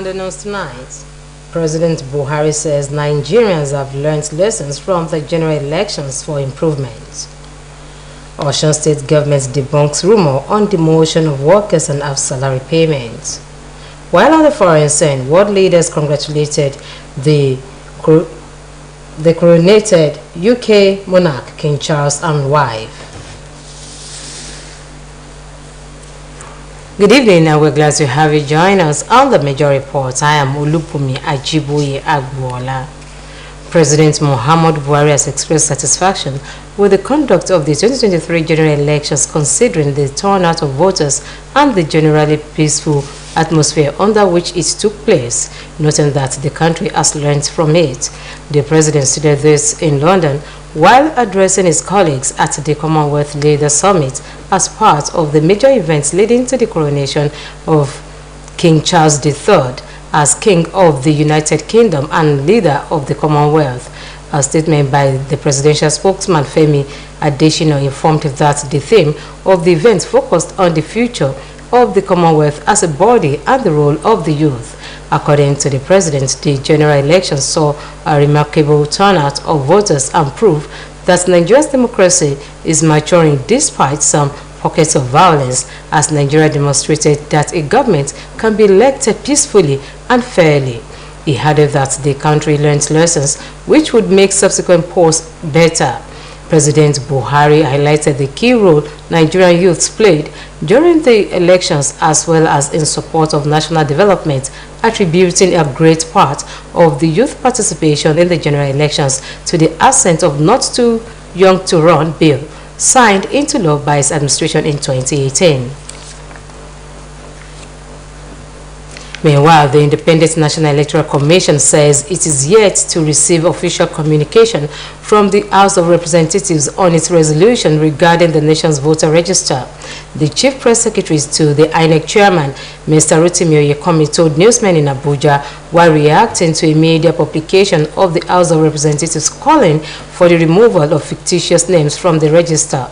On the news tonight, President Buhari says Nigerians have learned lessons from the general elections for improvement. Osun State government debunks rumor on demotion of workers and half salary payments. While on the foreign scene, world leaders congratulated the coronated UK monarch King Charles and wife. Good evening, and we're glad to have you join us on the Major Report. I am Olupumi Ajiboye Agbuola. President Muhammadu Buhari has expressed satisfaction with the conduct of the 2023 general elections, considering the turnout of voters and the generally peaceful atmosphere under which it took place, noting that the country has learned from it. The president stated this in London while addressing his colleagues at the Commonwealth Leaders Summit as part of the major events leading to the coronation of King Charles III as King of the United Kingdom and leader of the Commonwealth. A statement by the presidential spokesman Femi Adesina informed that the theme of the event focused on the future of the Commonwealth as a body and the role of the youth. According to the president, the general elections saw a remarkable turnout of voters and proof that Nigeria's democracy is maturing despite some pockets of violence, as Nigeria demonstrated that a government can be elected peacefully and fairly. He added that the country learned lessons which would make subsequent polls better. President Buhari highlighted the key role Nigerian youths played during the elections as well as in support of national development, attributing a great part of the youth participation in the general elections to the assent of Not Too Young to Run bill signed into law by his administration in 2018. Meanwhile, the Independent National Electoral Commission says it is yet to receive official communication from the House of Representatives on its resolution regarding the nation's voter register. The Chief Press Secretary to the INEC Chairman, Mr. Rotimi Oyekomi, told newsmen in Abuja while reacting to a media publication of the House of Representatives calling for the removal of fictitious names from the register.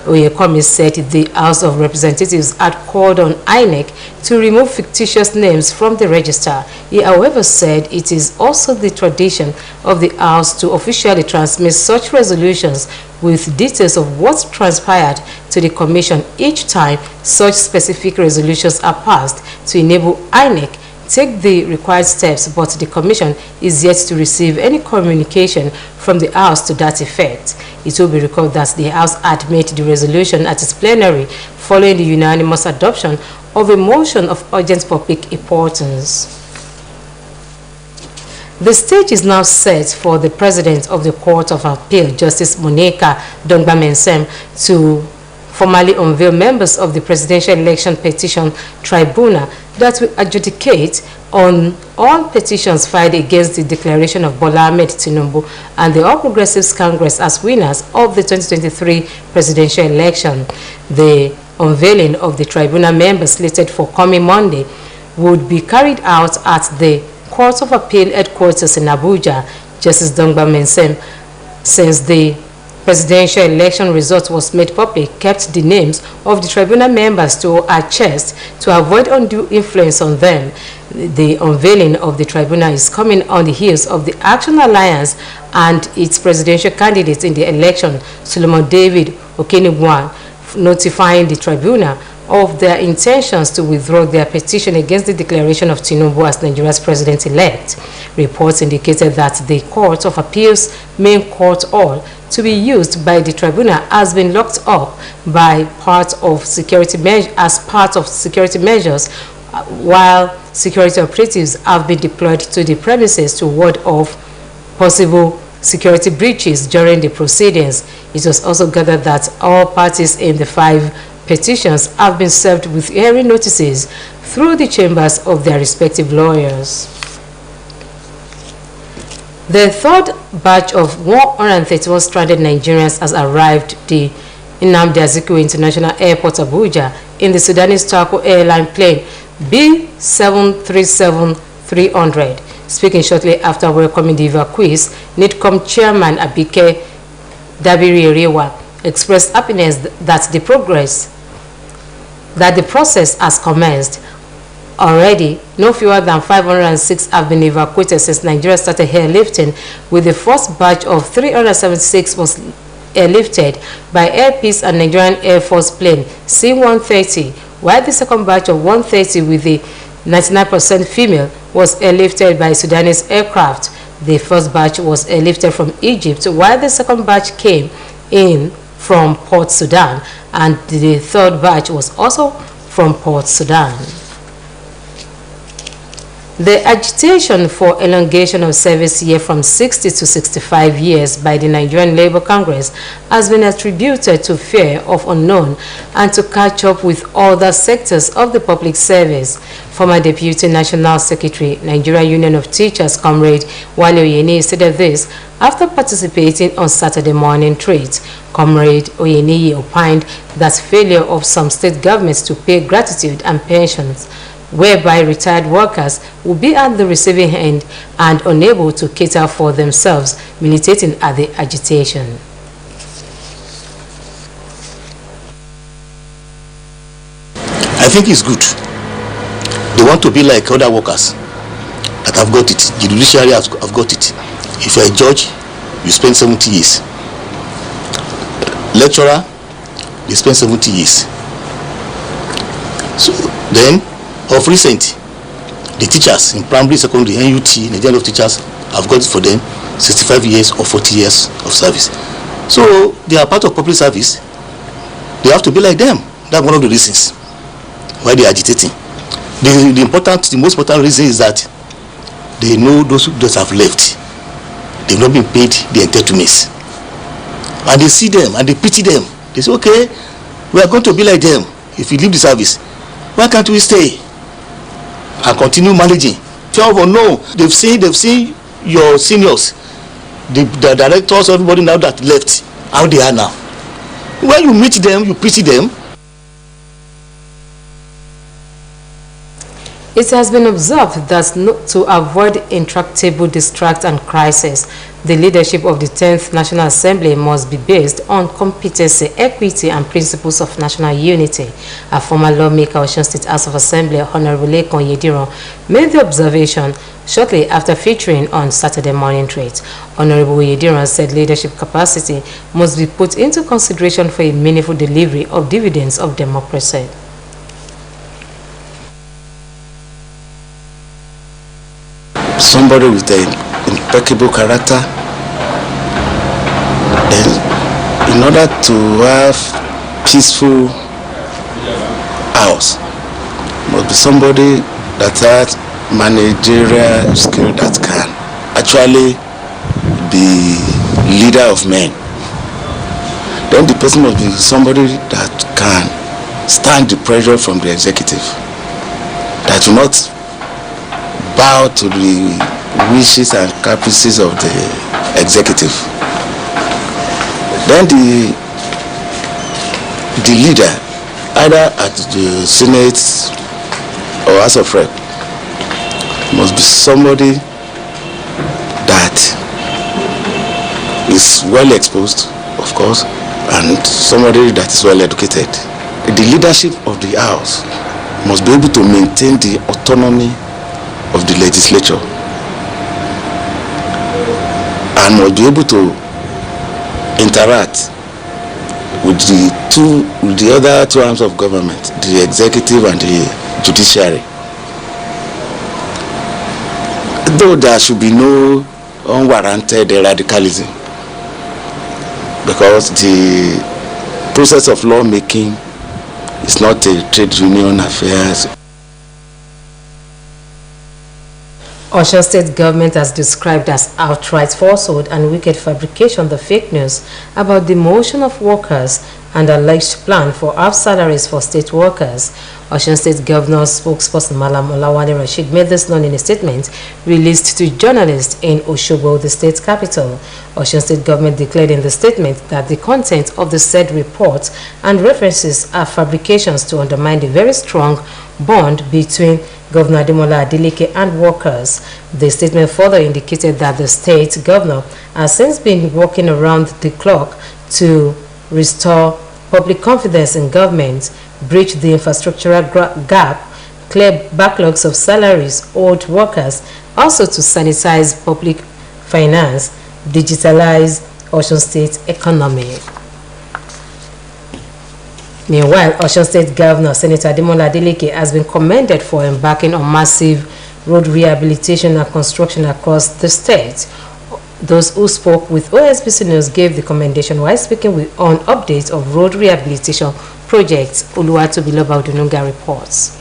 Oyekomi said the House of Representatives had called on INEC to remove fictitious names from the register. He, however, said it is also the tradition of the House to officially transmit such resolutions with details of what transpired to the Commission each time such specific resolutions are passed to enable INEC take the required steps, but the Commission is yet to receive any communication from the House to that effect. It will be recalled that the House had made the resolution at its plenary following the unanimous adoption of a motion of urgent public importance. The stage is now set for the President of the Court of Appeal, Justice Monica Dongba-Mensem, to formally unveil members of the Presidential Election Petition Tribunal that will adjudicate on all petitions filed against the declaration of Bola Ahmed Tinubu and the All Progressives Congress as winners of the 2023 presidential election. The unveiling of the tribunal members slated for coming Monday would be carried out at the Court of Appeal headquarters in Abuja. Justice Dongba-Mensem, since the presidential election result was made public, kept the names of the tribunal members to her chest to avoid undue influence on them. The unveiling of the tribunal is coming on the heels of the Action Alliance and its presidential candidate in the election, Solomon David Okenigwan, notifying the tribunal of their intentions to withdraw their petition against the declaration of Tinubu as Nigeria's president-elect. Reports indicated that the Court of Appeal's main court hall to be used by the tribunal has been locked up by part of security measures, while security operatives have been deployed to the premises to ward off possible security breaches during the proceedings. It was also gathered that all parties in the 5 petitions have been served with hearing notices through the chambers of their respective lawyers. The third batch of 131 stranded Nigerians has arrived the Nnamdi Azikiwe International Airport, Abuja, in the Sudanese Turco airline plane B737-300. Speaking shortly after welcoming the evacuees, NIDCOM Chairman Abike Dabiri-Erewa expressed happiness that the process has commenced. Already, no fewer than 506 have been evacuated since Nigeria started airlifting, with the first batch of 376 was airlifted by Air Peace and Nigerian Air Force plane C-130, while the second batch of 130 with the 99% female was airlifted by Sudanese aircraft. The first batch was airlifted from Egypt, while the second batch came in from Port Sudan, and the third batch was also from Port Sudan. The agitation for elongation of service year from 60 to 65 years by the Nigerian Labour Congress has been attributed to fear of unknown and to catch up with other sectors of the public service. Former Deputy National Secretary, Nigeria Union of Teachers, Comrade Wale Oyeni, said this after participating on Saturday morning treat. Comrade Oyeni opined that failure of some state governments to pay gratitude and pensions, whereby retired workers will be at the receiving end and unable to cater for themselves, militating at the agitation. I think it's good. They want to be like other workers that have got it. The judiciary have got it. If you're a judge, you spend 70 years. Lecturer, they spend 70 years. So then, of recent, the teachers in primary, secondary, NUT, Nigerian of Teachers, have got it for them 65 years or 40 years of service. So they are part of public service. They have to be like them. That's one of the reasons why they are agitating. The most important reason is that they know those who have left, they've not been paid the entitlements. And they see them and they pity them. They say, okay, we are going to be like them. If you leave the service, why can't we stay and continue managing? No, they've seen your seniors, the directors, everybody now that left, how they are now. When you meet them, you pity them. It has been observed that to avoid intractable distract and crisis, the leadership of the 10th National Assembly must be based on competency, equity, and principles of national unity. A former lawmaker of Osun State House of Assembly, Honorable Lekan Yediran, made the observation shortly after featuring on Saturday morning treat. Honorable Yediran said leadership capacity must be put into consideration for a meaningful delivery of dividends of democracy. Somebody with an impeccable character, and in order to have peaceful house, must be somebody that has managerial skill that can actually be leader of men. Then the person must be somebody that can stand the pressure from the executive, that will not bow to the wishes and caprices of the executive. Then the leader, either at the Senate or House of Rep, must be somebody that is well exposed, of course, and somebody that is well educated. The leadership of the House must be able to maintain the autonomy of the legislature and must be able to interact with the other two arms of government, the executive and the judiciary. Though there should be no unwarranted radicalism, because the process of lawmaking is not a trade union affair. Osun State government has described as outright falsehood and wicked fabrication the fake news about the demotion of workers and alleged plan for half salaries for state workers. Osun State Governor's spokesperson Malam Olawale Rashid made this known in a statement released to journalists in Osogbo, the state capital. Osun State government declared in the statement that the content of the said report and references are fabrications to undermine the very strong bond between Governor Ademola Adeleke and workers. The statement further indicated that the state governor has since been working around the clock to restore public confidence in government, bridge the infrastructural gap, clear backlogs of salaries owed workers, also to sanitize public finance, digitalize Osun State economy. Meanwhile, Osun State Governor Senator Ademola Adeleke has been commended for embarking on massive road rehabilitation and construction across the state. Those who spoke with Osbc News gave the commendation while speaking on updates of road rehabilitation projects. Oluwatobiloba Odununga reports.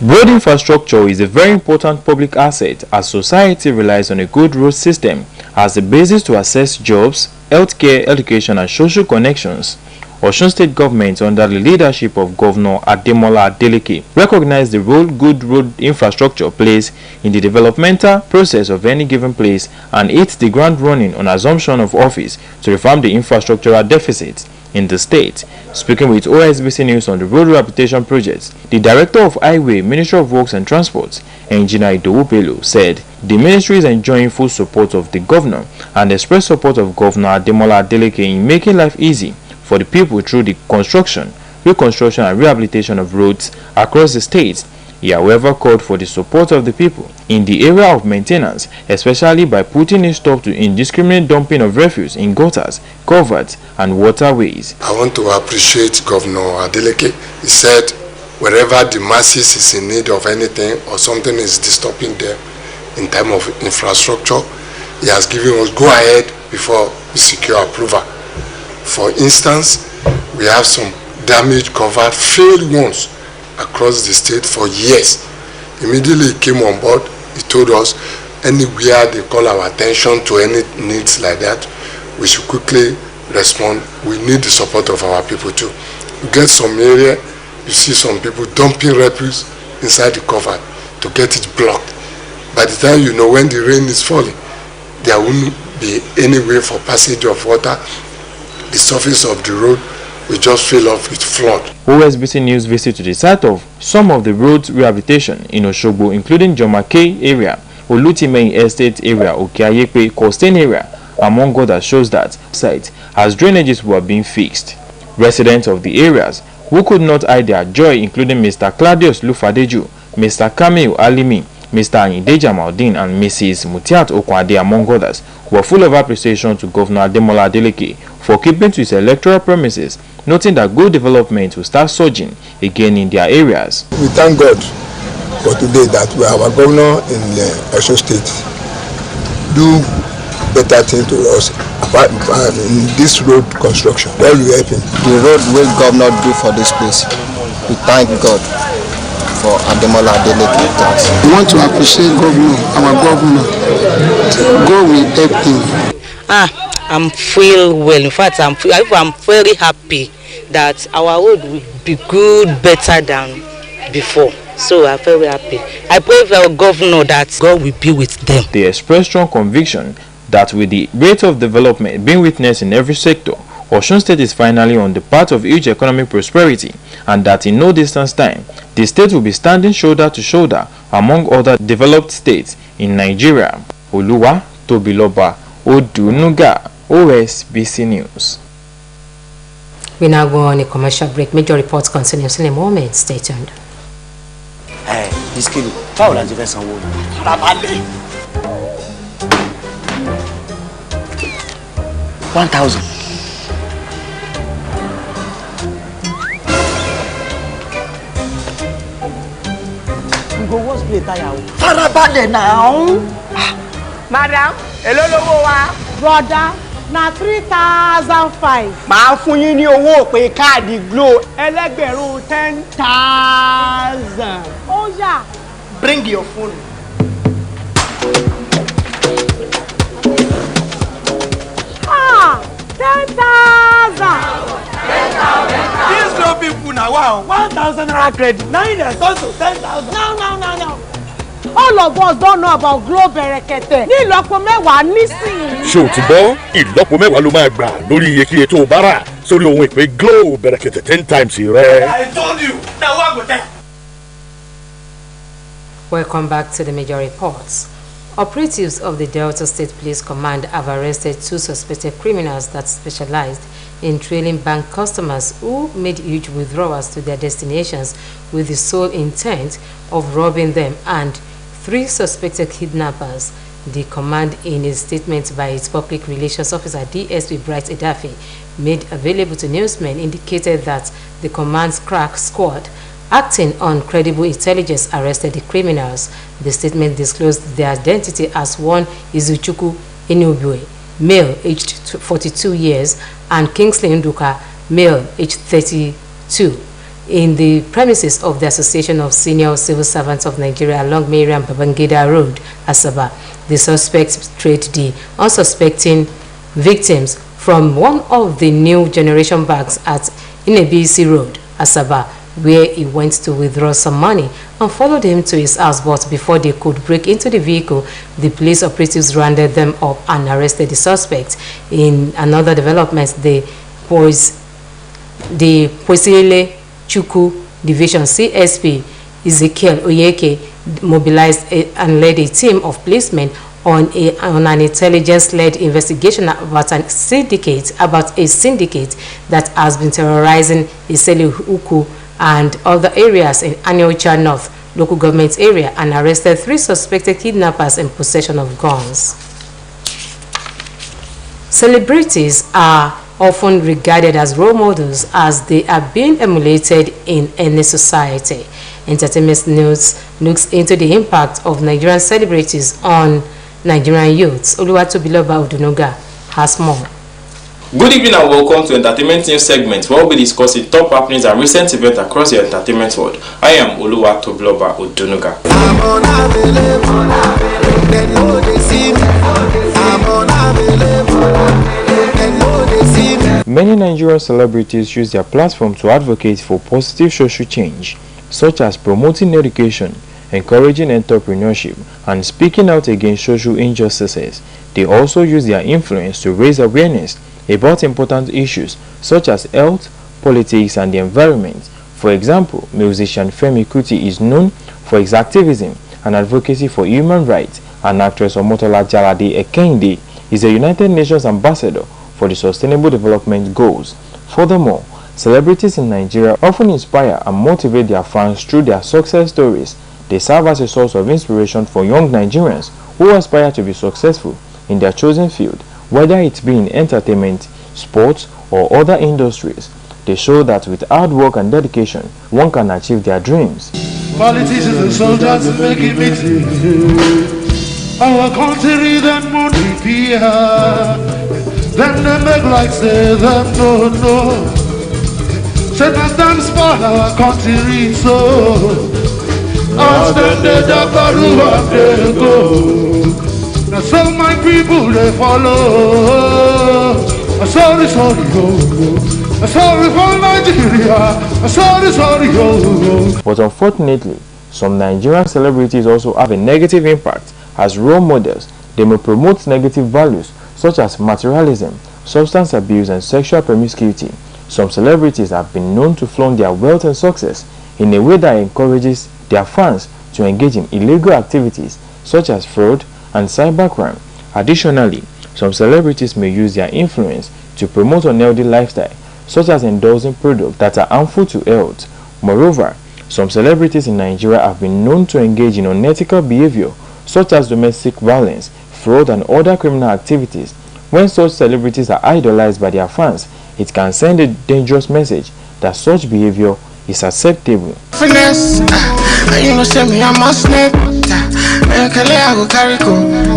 Road infrastructure is a very important public asset as society relies on a good road system as the basis to access jobs, healthcare, education and social connections. Osun State government, under the leadership of Governor Ademola Adeleke, recognized the role good road infrastructure plays in the developmental process of any given place and hit the ground running on assumption of office to reform the infrastructural deficits in the state. Speaking with Osbc News on the road rehabilitation projects, the Director of Highway, Ministry of Works and Transport, Engineer Idowu Bello, said the ministry is enjoying full support of the governor and expressed support of Governor Ademola Adeleke in making life easy for the people through the construction, reconstruction and rehabilitation of roads across the state. He, however, called for the support of the people in the area of maintenance, especially by putting a stop to indiscriminate dumping of refuse in gutters, culverts and waterways. I want to appreciate Governor Adeleke. He said wherever the masses is in need of anything or something is disturbing them in terms of infrastructure, he has given us go ahead before we secure approval. For instance, we have some damaged covered failed ones across the state for years. Immediately he came on board, he told us anywhere they call our attention to any needs like that, we should quickly respond. We need the support of our people too. You get some area, you see some people dumping refuse inside the cover to get it blocked. By the time you know when the rain is falling, there won't be any way for passage of water. The surface of the road will just fill up with flood. Osbc News visit to the site of some of the roads rehabilitation in Osogbo, including Jomake area, Olutime Estate area, Okeayepe, Costain area, among others, shows that site as drainages were being fixed. Residents of the areas who could not hide their joy, including Mr. Claudius Lufadeju, Mr. Kamil Alimi, Mr. Ayindeja Maldin and Mrs. Mutiat Okwade, among others, were full of appreciation to Governor Ademola Adeleke for keeping to his electoral promises, noting that good development will start surging again in their areas. We thank God for today that we have our governor in Osun State do better thing to us apart in this road construction. Well, we help him. The road will governor do for this place. We thank God for Ademola Adeleke. We want to appreciate our governor. God will help him. I'm feel well. In fact, I'm very happy that our road will be good, better than before. So I'm very happy. I pray for our governor that God will be with them. They express strong conviction that with the rate of development being witnessed in every sector, Osun State is finally on the path of huge economic prosperity, and that in no distance time, the state will be standing shoulder to shoulder among other developed states in Nigeria. Oluwatobiloba Odununga, Osbc News. We now go on a commercial break. Major reports continues in a moment. Stay tuned. Hey, this kid, how la jẹ́ sanwó? Farabalẹ̀. 1,000. We go wash plate tire. Farabalẹ̀ now. Madam, hello lówó wa. Brother, na 3,005. Màá fún yín ní owó pé káàdì Glo ẹlẹ́gbẹ̀rún 10,000. Ó yá. Bring your phone. Ah, 10,000. These no people now, wow, 1,000 naira credit. Now it's also 10,000. No. All of us don't know about Glo Berekete. Ní ìlọ́po mẹ́wàá nísìnyí. Ṣé o ti gbọ́? Ìlọ́po mẹ́wàá ló máa gbà lórí iyekíye tó o bá rà sórí ohun ìpè Glo Berekete 10 times rẹ. I told you. Now what go tell? Welcome back to the major reports. Operatives of the Delta State Police Command have arrested 2 suspected criminals that specialized in trailing bank customers who made huge withdrawals to their destinations with the sole intent of robbing them, and 3 suspected kidnappers. The command, in a statement by its public relations officer DSP Bright Edafe, made available to newsmen, indicated that the command's crack squad, acting on credible intelligence, arrested the criminals. The statement disclosed their identity as one Izuchukwu Enubue, male aged 42 years, and Kingsley Nduka, male aged 32, in the premises of the Association of Senior Civil Servants of Nigeria along Mariam Babangida Road, Asaba. The suspects traced the unsuspecting victims from one of the new generation banks at Inebisi Road, Asaba, where he went to withdraw some money, and followed him to his house. But before they could break into the vehicle, the police operatives rounded them up and arrested the suspects. In another development, the Poisile Chukwu Division CSP Ezekiel Oyeke mobilized and led a team of policemen on an intelligence-led investigation about a syndicate that has been terrorizing Iseli Uku and other areas in Aniocha North local government area, and arrested 3 suspected kidnappers in possession of guns. Celebrities are often regarded as role models as they are being emulated in any society. Entertainment News looks into the impact of Nigerian celebrities on Nigerian youths. Oluwatobiloba Odunuga has more. Good evening and welcome to Entertainment News segment, where we'll be discussing top happenings and recent events across the entertainment world. I am Oluwatobiloba Odunuga. Many Nigerian celebrities use their platform to advocate for positive social change, such as promoting education, encouraging entrepreneurship, and speaking out against social injustices. They also use their influence to raise awareness about important issues such as health, politics, and the environment. For example, musician Femi Kuti is known for his activism and advocacy for human rights, and actress Omotola Jalade Ekende is a United Nations ambassador for the Sustainable Development Goals. Furthermore, celebrities in Nigeria often inspire and motivate their fans through their success stories. They serve as a source of inspiration for young Nigerians who aspire to be successful in their chosen field, whether it be in entertainment, sports, or other industries. They show that with hard work and dedication, one can achieve their dreams. Politicians and soldiers making meetings. Our country then money fear. Then they make like say them no. Say that dance for our country so. Our standard up and they go. Now so my people they follow. Sorry, sorry for Nigeria. Sorry. But unfortunately, some Nigerian celebrities also have a negative impact. As role models, they may promote negative values such as materialism, substance abuse, and sexual promiscuity. Some celebrities have been known to flaunt their wealth and success in a way that encourages their fans to engage in illegal activities such as fraud and cybercrime. Additionally, some celebrities may use their influence to promote unhealthy lifestyle, such as endorsing products that are harmful to health. Moreover, some celebrities in Nigeria have been known to engage in unethical behavior, such as domestic violence, fraud, and other criminal activities. When such celebrities are idolized by their fans, it can send a dangerous message that such behavior is acceptable. Finesse, you know, send me, I'm a snake. I go carry go.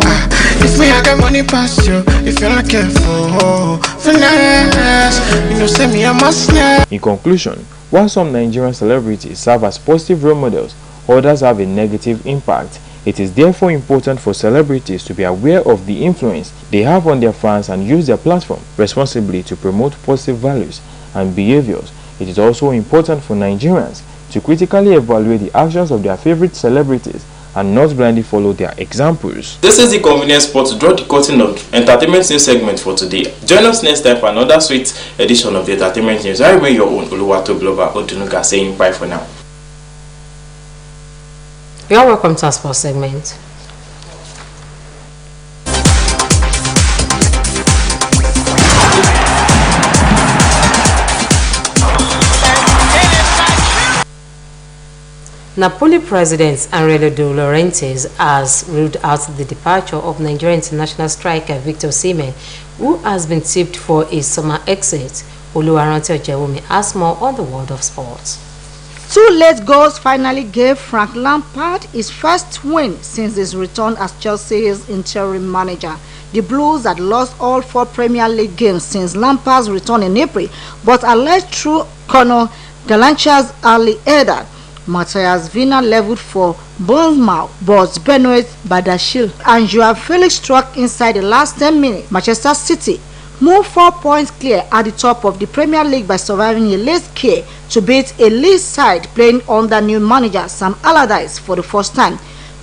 If me I get money past you, if you're not careful, finesse, you know say me I must snap. In conclusion, while some Nigerian celebrities serve as positive role models, others have a negative impact. It is therefore important for celebrities to be aware of the influence they have on their fans and use their platform responsibly to promote positive values and behaviors. It is also important for Nigerians to critically evaluate the actions of their favorite celebrities and not blindly follow their examples. This is the convenience spot to draw the curtain of entertainment news segment for today. Join us next time for another sweet edition of the entertainment news. I remain your own Oluwato Global Odunuga saying bye for now. You are welcome to our sports segment. Napoli President Aurelio De Laurentiis has ruled out the departure of Nigerian international striker Victor Osimhen, who has been tipped for a summer exit. Oluwaranti Ojewumi has more on the world of sports. 2 late goals finally gave Frank Lampard his first win since his return as Chelsea's interim manager. The Blues had lost all 4 Premier League games since Lampard's return in April, but alleged through Conor Gallagher's early header, Matthias Vina leveled for Bournemouth, but Benoit Badiashile and Joao Felix struck inside the last 10 minutes. Manchester City moved 4 points clear at the top of the Premier League by surviving a late scare to beat a league side playing under new manager Sam Allardyce for the first time.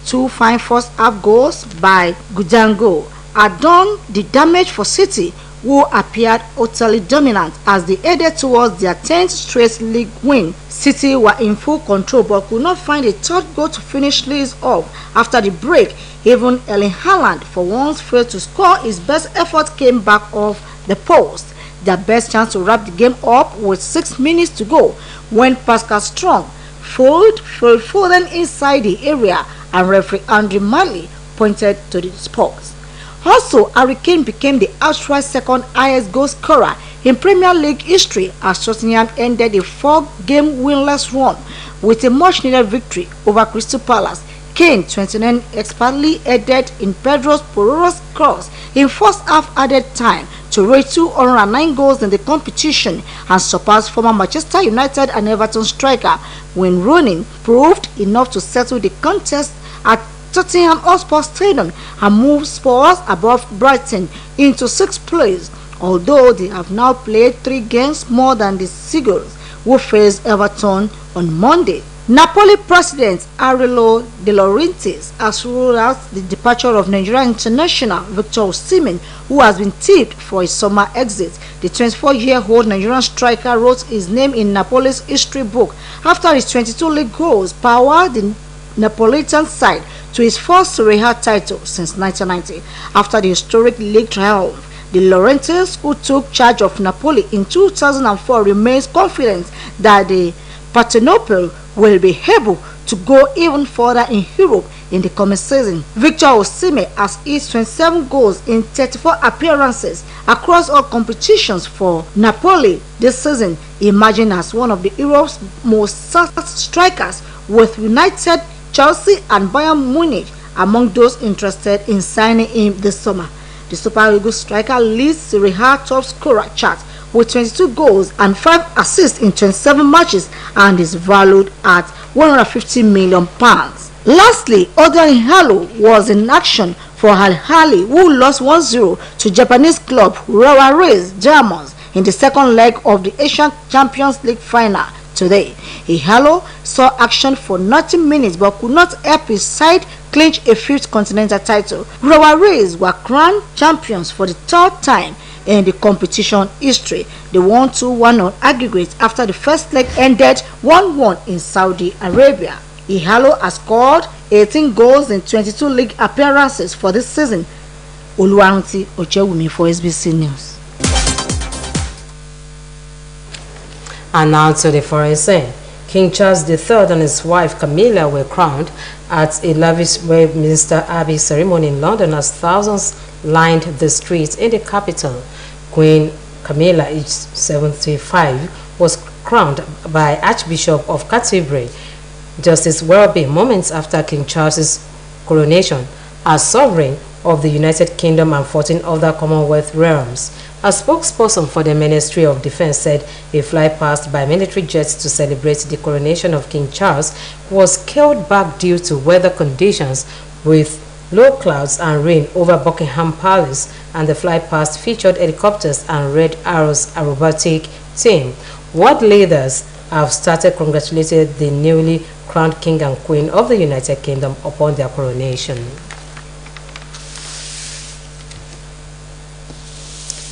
2 fine first-half goals by Gudango had done the damage for City, who appeared utterly dominant as they headed towards their 10th straight league win. City were in full control but could not find a third goal to finish leads off. After the break, even Erling Haaland for once failed to score. His best effort came back off the post. Their best chance to wrap the game up with 6 minutes to go when Pascal Strong fouled Foden inside the area and referee Andrew Marley pointed to the spot. Also, Harry Kane became the outright second highest goal scorer in Premier League history as Tottenham ended a 4-game winless run with a much-needed victory over Crystal Palace. Kane, 29, expertly headed in Pedro Porro's cross in first half added time to reach 209 goals in the competition and surpassed former Manchester United and Everton striker Wayne Rooney, proved enough to settle the contest at Tottenham Hotspur Stadium and moved Spurs above Brighton into 6th place, although they have now played 3 games more than the Seagulls, who face Everton on Monday. Napoli President Aurelio De Laurentiis has ruled out the departure of Nigerian international Victor Osimhen, who has been tipped for his summer exit. The 24-year-old Nigerian striker wrote his name in Napoli's history book after his 22 league goals powered the Neapolitan side to his first Serie A title since 1990. After the historic league triumph, De Laurentiis, who took charge of Napoli in 2004, remains confident that the Partenope will be able to go even further in Europe in the coming season. Victor Osimhen has hit 27 goals in 34 appearances across all competitions for Napoli this season, emerging as one of the Europe's most sought strikers, with United, Chelsea and Bayern Munich among those interested in signing him this summer. The Super Eagles striker leads Serie A top scorer chart with 22 goals and 5 assists in 27 matches and is valued at £150 million. Lastly, Odin Halo was in action for Al Ahly, who lost 1-0 to Japanese club Urawa Rays Diamonds in the second leg of the Asian Champions League final today. Ihalo saw action for 90 minutes but could not help his side clinch a 5th continental title. Urawa Rays were crowned champions for the 3rd time in the competition history. They won 2-1 on aggregate after the first leg ended 1-1 in Saudi Arabia. Ihalo has scored 18 goals in 22 league appearances for this season. Oluwaranti Ojewumi for Osbc News. And now to the foreign scene. King Charles III and his wife Camilla were crowned at a lavish Westminster Abbey ceremony in London as thousands lined the streets in the capital. Queen Camilla, aged 75, was crowned by Archbishop of Canterbury, Justice Welby, moments after King Charles's coronation as sovereign of the United Kingdom and 14 other Commonwealth realms. A spokesperson for the Ministry of Defense said a flight past by military jets to celebrate the coronation of King Charles was scaled back due to weather conditions with low clouds and rain over Buckingham Palace, and the flight past featured helicopters and Red Arrow's aerobatic team. World leaders have started congratulating the newly crowned King and Queen of the United Kingdom upon their coronation.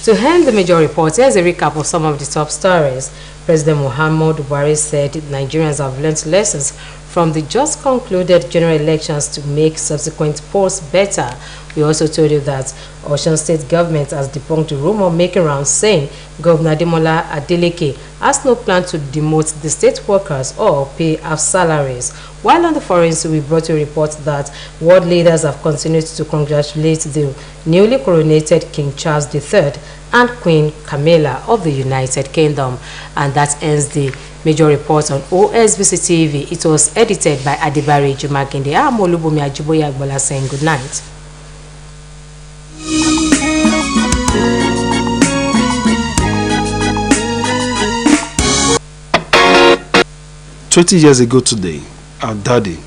To end the major report, here's a recap of some of the top stories. President Muhammad Buhari said Nigerians have learned lessons from the just concluded general elections to make subsequent polls better. We also told you that Osun State government has debunked the rumor making rounds saying Governor Ademola Adeleke has no plan to demote the state workers or pay half salaries. While on the forums, we brought you a report that world leaders have continued to congratulate the newly coronated King Charles III and Queen Camilla of the United Kingdom. And that ends the major report on OSBC TV. It was edited by Adibari Jumakinde. I'm Olubumi Ajiboye Agbola saying good night. 20 years ago today, our daddy,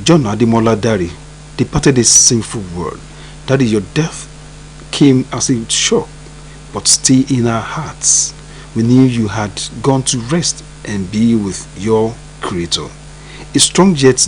John Ademola Dari, departed this sinful world. Daddy, your death came as a shock, but still in our hearts. We knew you had gone to rest and be with your Creator. A strong jet